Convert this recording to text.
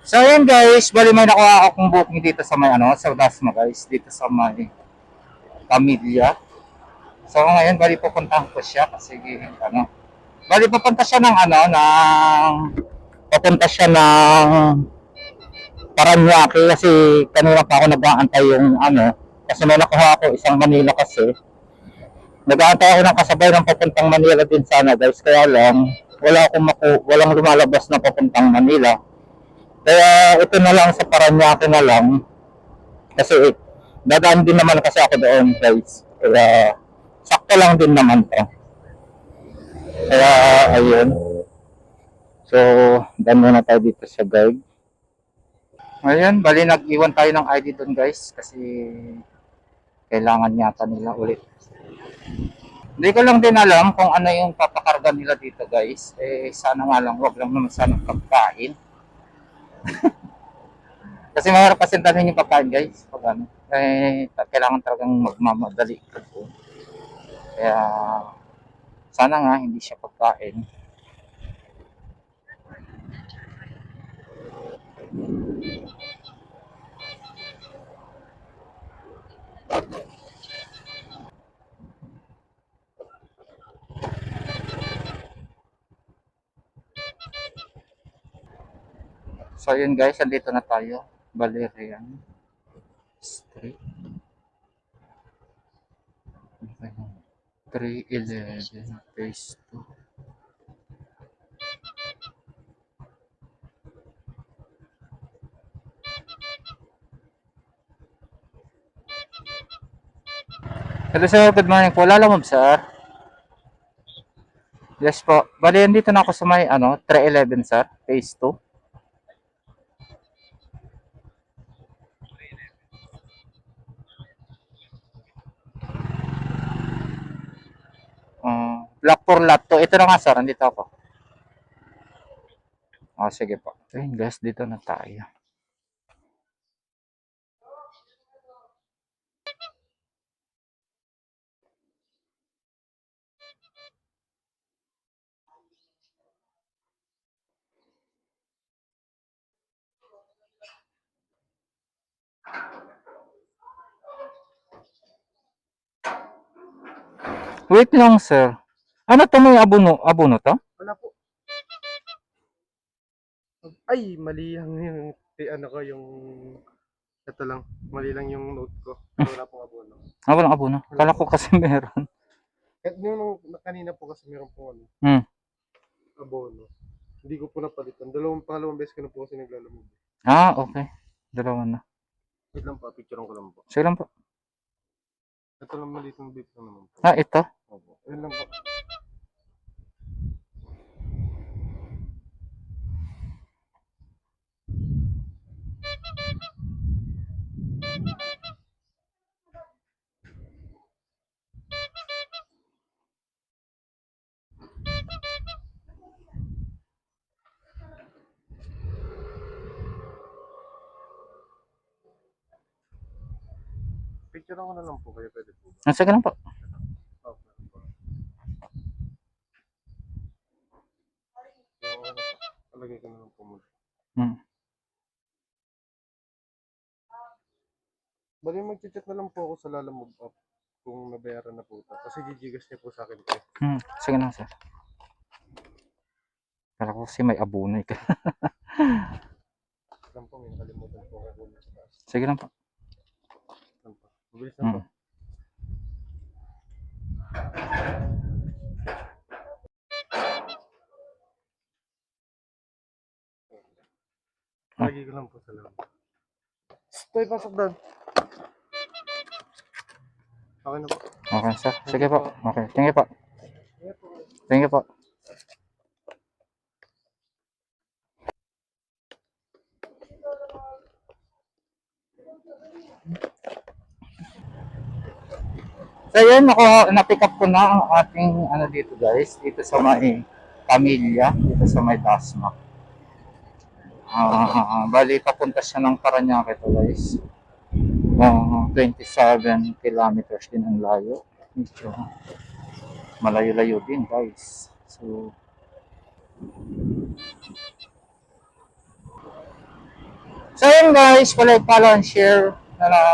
So yun guys, bali may nakuha akong booking dito sa may sa Dasma guys, dito sa may Pamilya. So ngayon bali pupuntahan ko siya kasi bali papunta siya ng papunta siya ng Paranaque kasi kanina pa ako nag-aantay yung kasi may nakuha ako isang Manila kasi. Nag-aantay ako ng kasabay ng papuntang Manila din sana guys, kaya lang walang lumalabas na papuntang Manila. Kaya ito na lang sa Paranaque na lang. Kasi dadaan din naman kasi ako doon guys. Kaya sakto lang din naman to. Kaya ayun. So, daan muna tayo dito sa guide. Ayun, bali nag-iwan tayo ng ID doon guys. Kasi kailangan yata nila ulit. Hindi ko lang din alam kung ano yung papakarga nila dito guys. Sana nga lang, wag lang naman sana pagkain. Kasi mahirap kasi dalhin yung pagkain guys. Kailangan talagang magmamadali. Kaya sana nga hindi siya pagkain. So yun guys, andito na tayo. Valerian Street. 311 phase 2. Hello sir, good morning po. Lalamove sir. Yes po. Bali, andito na ako sa may 311 sir, phase 2. Block 4 lot 2. Ito na nga sir, andito ako. Sige po. Ayun guys, dito na tayo. Wait lang sir. Ano to, may abono to? Wala po. Ay, mali yung ano ko yung ito lang. Mali lang yung note ko. Pero wala pong abono. Walang abono. Kala ko kasi meron. Kahit nung kanina po kasi meron pong ano, abono. Hindi ko po napalitan. Pangalawang beses ko na po kasi naglalamog. Okay. Dalawa na. Wait lang po, picturean ko lang po. Sige lang po. Ito lang maliit ng bit lang naman po. Ito. Opo. Ayun lang po. Picturean ko na lang po kayo, pwede po ba? Sige lang po. Okay po. Yung ano, palagay ko na lang po muna. Bali, mag-chat na lang po ako sa Lalamove app kung nabayaran na po ito. Kasi gigigas niya po sa akin po. Sige lang sir. Kala ko kasi may abono eh. Lang po, may nakalimutan po ako sa taas. Sige lang po. Lang po. Mabilis lang po. Lagi ko lang po sa loob. Stay, pasok doon. Okay na po. Okay sir. Sige po. Okay. Thank you po. Thank you po. So yun, na-pick up ko na ang ating dito guys, dito sa may Pamilya, dito sa may Dasma. Bali, papunta siya ng Paranaque to guys. 27 kilometers din ang layo. Medyo malayo-layo din guys. So, So yun guys, follow and share na lang.